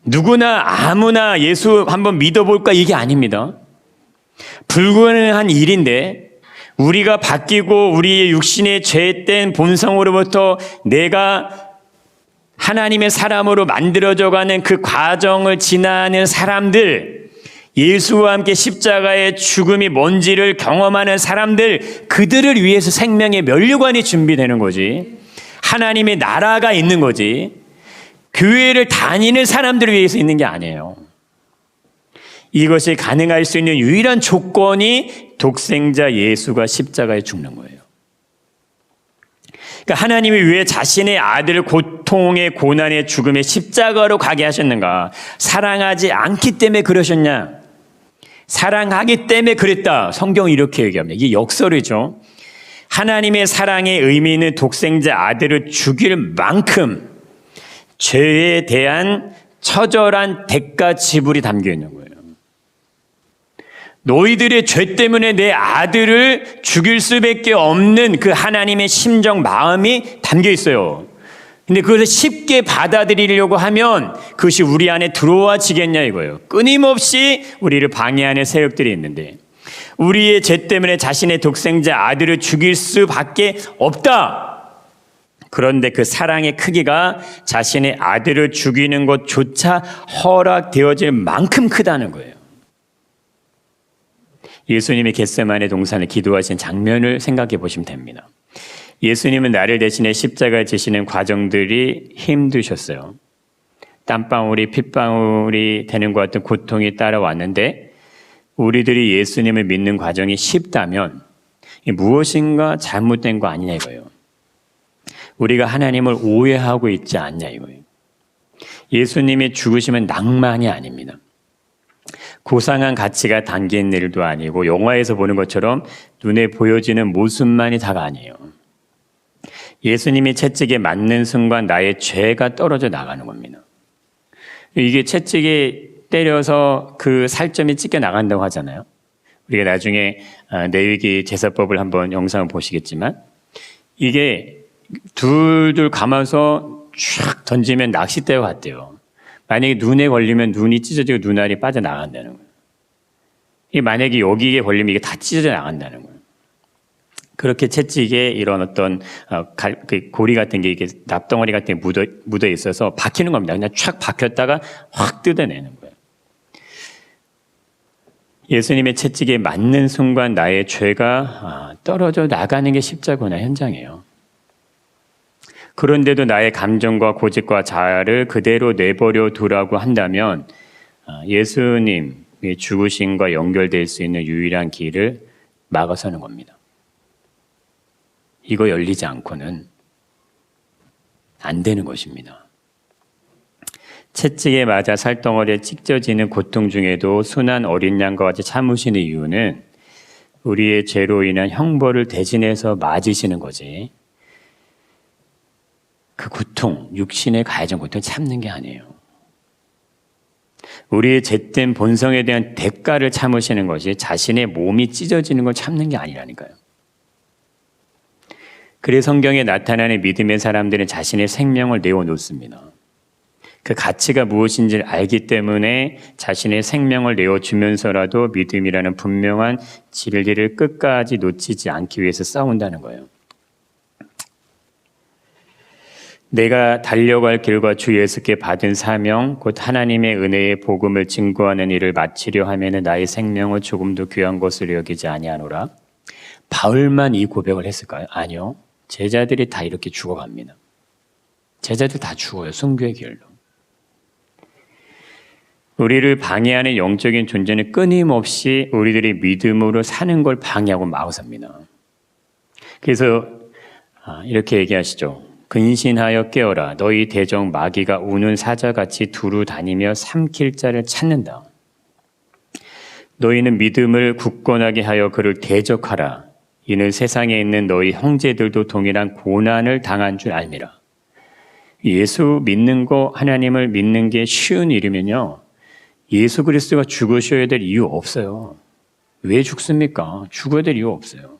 누구나 아무나 예수 한번 믿어볼까 이게 아닙니다. 불가능한 일인데 우리가 바뀌고 우리의 육신의 죄된 본성으로부터 내가 하나님의 사람으로 만들어져가는 그 과정을 지나는 사람들, 예수와 함께 십자가의 죽음이 뭔지를 경험하는 사람들, 그들을 위해서 생명의 면류관이 준비되는 거지. 하나님의 나라가 있는 거지. 교회를 다니는 사람들을 위해서 있는 게 아니에요. 이것이 가능할 수 있는 유일한 조건이 독생자 예수가 십자가에 죽는 거예요. 그러니까 하나님이 왜 자신의 아들을 고통의 고난의 죽음의 십자가로 가게 하셨는가? 사랑하지 않기 때문에 그러셨냐? 사랑하기 때문에 그랬다. 성경은 이렇게 얘기합니다. 이게 역설이죠. 하나님의 사랑의 의미는 독생자 아들을 죽일 만큼 죄에 대한 처절한 대가 지불이 담겨 있는 거예요. 너희들의 죄 때문에 내 아들을 죽일 수밖에 없는 그 하나님의 심정, 마음이 담겨 있어요. 근데 그것을 쉽게 받아들이려고 하면 그것이 우리 안에 들어와지겠냐 이거예요. 끊임없이 우리를 방해하는 세력들이 있는데, 우리의 죄 때문에 자신의 독생자 아들을 죽일 수밖에 없다. 그런데 그 사랑의 크기가 자신의 아들을 죽이는 것조차 허락되어질 만큼 크다는 거예요. 예수님이 겟세마네 동산에 기도하신 장면을 생각해 보시면 됩니다. 예수님은 나를 대신해 십자가에 지시는 과정들이 힘드셨어요. 땀방울이 핏방울이 되는 것 같은 고통이 따라왔는데, 우리들이 예수님을 믿는 과정이 쉽다면 무엇인가 잘못된 거 아니냐 이거예요. 우리가 하나님을 오해하고 있지 않냐 이거예요. 예수님이 죽으시면 낭만이 아닙니다. 고상한 가치가 담긴 일도 아니고 영화에서 보는 것처럼 눈에 보여지는 모습만이 다가 아니에요. 예수님이 채찍에 맞는 순간 나의 죄가 떨어져 나가는 겁니다. 이게 채찍에 때려서 그 살점이 찢겨 나간다고 하잖아요. 우리가 나중에 내위기 제사법을 한번 영상을 보시겠지만, 이게 둘둘 감아서 쫙 던지면 낚싯대와 같대요. 만약에 눈에 걸리면 눈이 찢어지고 눈알이 빠져나간다는 거예요. 만약에 여기에 걸리면 이게 다 찢어져 나간다는 거예요. 그렇게 채찍에 이런 어떤 고리 같은 게 이게 납덩어리 같은 게 묻어 있어서 박히는 겁니다. 그냥 촥 박혔다가 확 뜯어내는 거예요. 예수님의 채찍에 맞는 순간 나의 죄가 떨어져 나가는 게 십자가나 현장이에요. 그런데도 나의 감정과 고집과 자아를 그대로 내버려 두라고 한다면 예수님의 죽으심과 연결될 수 있는 유일한 길을 막아서는 겁니다. 이거 열리지 않고는 안 되는 것입니다. 채찍에 맞아 살덩어리에 찢어지는 고통 중에도 순한 어린 양과 같이 참으시는 이유는 우리의 죄로 인한 형벌을 대신해서 맞으시는 거지, 그 고통, 육신의 가해진 고통을 참는 게 아니에요. 우리의 죄된 본성에 대한 대가를 참으시는 것이 자신의 몸이 찢어지는 걸 참는 게 아니라니까요. 그래서 성경에 나타나는 믿음의 사람들은 자신의 생명을 내어놓습니다. 그 가치가 무엇인지를 알기 때문에 자신의 생명을 내어주면서라도 믿음이라는 분명한 진리를 끝까지 놓치지 않기 위해서 싸운다는 거예요. 내가 달려갈 길과 주 예수께 받은 사명, 곧 하나님의 은혜의 복음을 증거하는 일을 마치려 하면 나의 생명을 조금도 귀한 것으로 여기지 아니하노라. 바울만 이 고백을 했을까요? 아니요. 제자들이 다 이렇게 죽어갑니다. 제자들 다 죽어요. 순교의 길로. 우리를 방해하는 영적인 존재는 끊임없이 우리들이 믿음으로 사는 걸 방해하고 막아섭니다. 그래서 이렇게 얘기하시죠. 근신하여 깨어라. 너희 대적 마귀가 우는 사자같이 두루 다니며 삼킬 자를 찾는다. 너희는 믿음을 굳건하게 하여 그를 대적하라. 이는 세상에 있는 너희 형제들도 동일한 고난을 당한 줄 알미라. 예수 믿는 거, 하나님을 믿는 게 쉬운 일이면요, 예수 그리스도가 죽으셔야 될 이유 없어요. 왜 죽습니까? 죽어야 될 이유 없어요.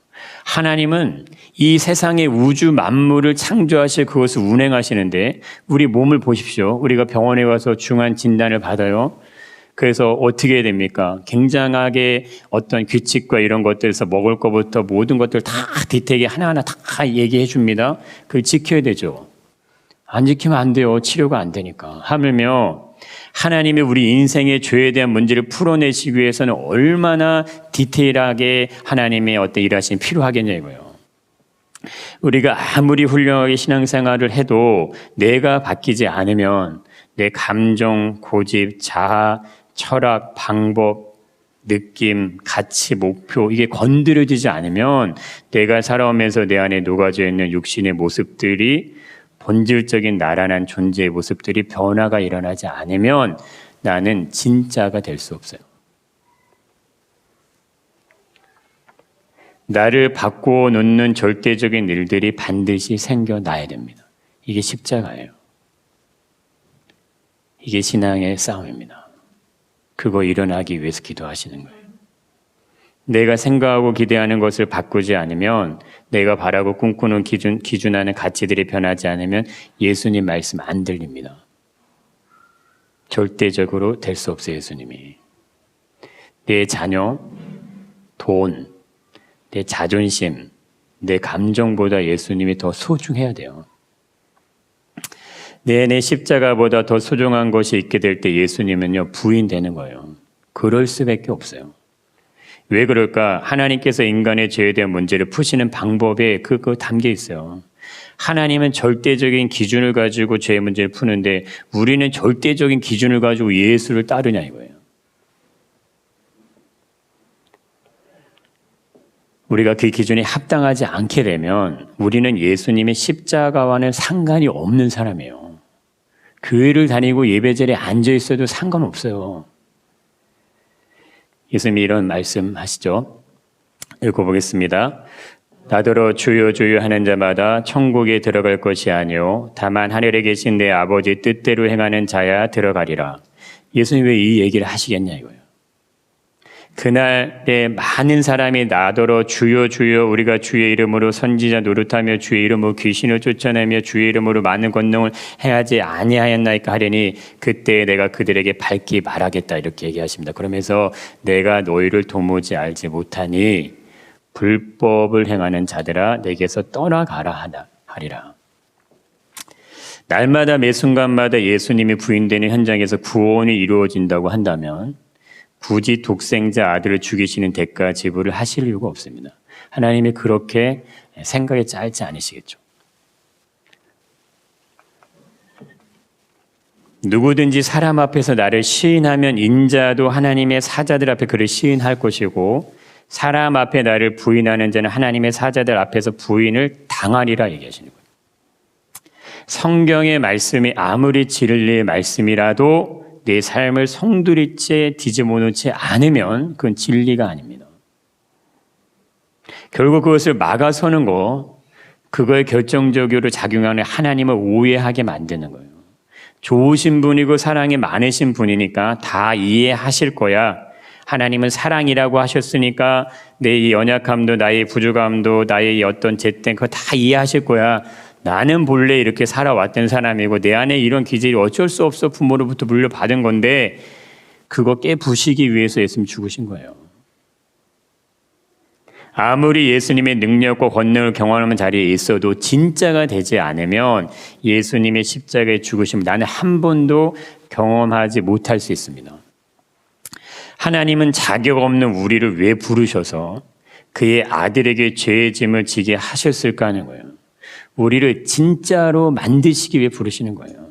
하나님은 이 세상의 우주 만물을 창조하실 그것을 운행하시는데, 우리 몸을 보십시오. 우리가 병원에 가서 중한 진단을 받아요. 그래서 어떻게 해야 됩니까? 굉장하게 어떤 규칙과 이런 것들에서 먹을 것부터 모든 것들 다 디테일하게 하나하나 다 얘기해 줍니다. 그걸 지켜야 되죠. 안 지키면 안 돼요. 치료가 안 되니까. 하물며 하나님이 우리 인생의 죄에 대한 문제를 풀어내시기 위해서는 얼마나 디테일하게 하나님의 어떤 일하심이 필요하겠냐 이거예요. 우리가 아무리 훌륭하게 신앙생활을 해도 내가 바뀌지 않으면 내 감정, 고집, 자아, 철학, 방법, 느낌, 가치, 목표 이게 건드려지지 않으면 내가 살아오면서 내 안에 녹아져 있는 육신의 모습들이 본질적인 나라는 존재의 모습들이 변화가 일어나지 않으면 나는 진짜가 될 수 없어요. 나를 바꾸어 놓는 절대적인 일들이 반드시 생겨나야 됩니다. 이게 십자가예요. 이게 신앙의 싸움입니다. 그거 일어나기 위해서 기도하시는 거예요. 내가 생각하고 기대하는 것을 바꾸지 않으면, 내가 바라고 꿈꾸는 기준하는 가치들이 변하지 않으면 예수님 말씀 안 들립니다. 절대적으로 될 수 없어요. 예수님이. 내 자녀, 돈, 내 자존심, 내 감정보다 예수님이 더 소중해야 돼요. 내 십자가보다 더 소중한 것이 있게 될 때 예수님은요, 부인되는 거예요. 그럴 수밖에 없어요. 왜 그럴까? 하나님께서 인간의 죄에 대한 문제를 푸시는 방법에 그거 담겨 있어요. 하나님은 절대적인 기준을 가지고 죄의 문제를 푸는데 우리는 절대적인 기준을 가지고 예수를 따르냐 이거예요. 우리가 그 기준에 합당하지 않게 되면 우리는 예수님의 십자가와는 상관이 없는 사람이에요. 교회를 다니고 예배자리에 앉아 있어도 상관없어요. 예수님이 이런 말씀하시죠. 읽어보겠습니다. 나더러 주여 주여 하는 자마다 천국에 들어갈 것이 아니요 다만 하늘에 계신 내 아버지 뜻대로 행하는 자야 들어가리라. 예수님이 왜 이 얘기를 하시겠냐 이거예요. 그날에 많은 사람이 나더러 주여 주여 우리가 주의 이름으로 선지자 노릇하며 주의 이름으로 귀신을 쫓아내며 주의 이름으로 많은 권능을 행하지 아니하였나이까 하려니 그때 내가 그들에게 밝히 말하겠다 이렇게 얘기하십니다. 그러면서 내가 너희를 도무지 알지 못하니 불법을 행하는 자들아 내게서 떠나가라 하리라. 날마다 매 순간마다 예수님이 부인되는 현장에서 구원이 이루어진다고 한다면 굳이 독생자 아들을 죽이시는 대가 지불을 하실 이유가 없습니다. 하나님이 그렇게 생각에 짧지 않으시겠죠. 누구든지 사람 앞에서 나를 시인하면 인자도 하나님의 사자들 앞에 그를 시인할 것이고 사람 앞에 나를 부인하는 자는 하나님의 사자들 앞에서 부인을 당하리라 얘기하시는 거예요. 성경의 말씀이 아무리 진리의 말씀이라도 내 삶을 송두리째 뒤집어 놓지 않으면 그건 진리가 아닙니다. 결국 그것을 막아서는 거, 그거에 결정적으로 작용하는 하나님을 오해하게 만드는 거예요. 좋으신 분이고 사랑이 많으신 분이니까 다 이해하실 거야. 하나님은 사랑이라고 하셨으니까 내 연약함도 나의 부족함도 나의 어떤 죄된 그거 다 이해하실 거야. 나는 본래 이렇게 살아왔던 사람이고 내 안에 이런 기질이 어쩔 수 없어 부모로부터 물려받은 건데 그거 깨부시기 위해서 예수님 죽으신 거예요. 아무리 예수님의 능력과 권능을 경험하는 자리에 있어도 진짜가 되지 않으면 예수님의 십자가에 죽으심을 나는 한 번도 경험하지 못할 수 있습니다. 하나님은 자격 없는 우리를 왜 부르셔서 그의 아들에게 죄의 짐을 지게 하셨을까 하는 거예요. 우리를 진짜로 만드시기 위해 부르시는 거예요.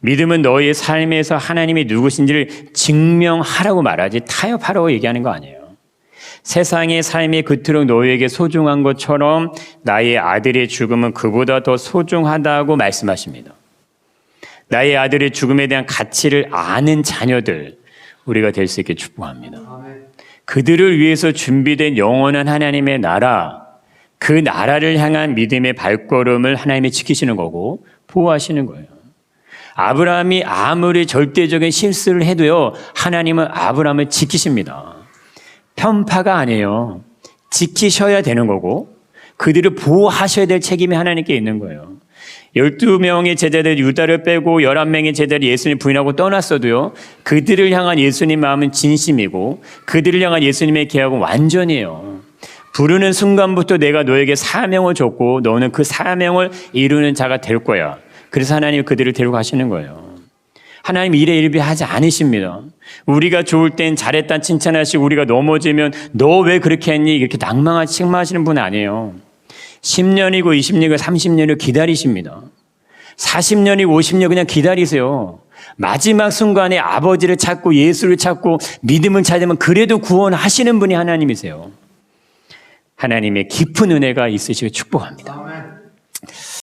믿음은 너의 삶에서 하나님이 누구신지를 증명하라고 말하지 타협하라고 얘기하는 거 아니에요. 세상의 삶이 그토록 너에게 소중한 것처럼 나의 아들의 죽음은 그보다 더 소중하다고 말씀하십니다. 나의 아들의 죽음에 대한 가치를 아는 자녀들 우리가 될 수 있게 축복합니다. 그들을 위해서 준비된 영원한 하나님의 나라, 그 나라를 향한 믿음의 발걸음을 하나님이 지키시는 거고 보호하시는 거예요. 아브라함이 아무리 절대적인 실수를 해도요, 하나님은 아브라함을 지키십니다. 편파가 아니에요. 지키셔야 되는 거고 그들을 보호하셔야 될 책임이 하나님께 있는 거예요. 12명의 제자들 유다를 빼고 11명의 제자들이 예수님 부인하고 떠났어도요, 그들을 향한 예수님 마음은 진심이고 그들을 향한 예수님의 계약은 완전이에요. 부르는 순간부터 내가 너에게 사명을 줬고 너는 그 사명을 이루는 자가 될 거야. 그래서 하나님이 그들을 데려가시는 거예요. 하나님 일에 일비하지 않으십니다. 우리가 좋을 땐 잘했다 칭찬하시고 우리가 넘어지면 너 왜 그렇게 했니? 이렇게 낭망하시 책망하시는 분 아니에요. 10년이고 20년이고 30년을 기다리십니다. 40년이고 50년 그냥 기다리세요. 마지막 순간에 아버지를 찾고 예수를 찾고 믿음을 찾으면 그래도 구원하시는 분이 하나님이세요. 하나님의 깊은 은혜가 있으시고 축복합니다.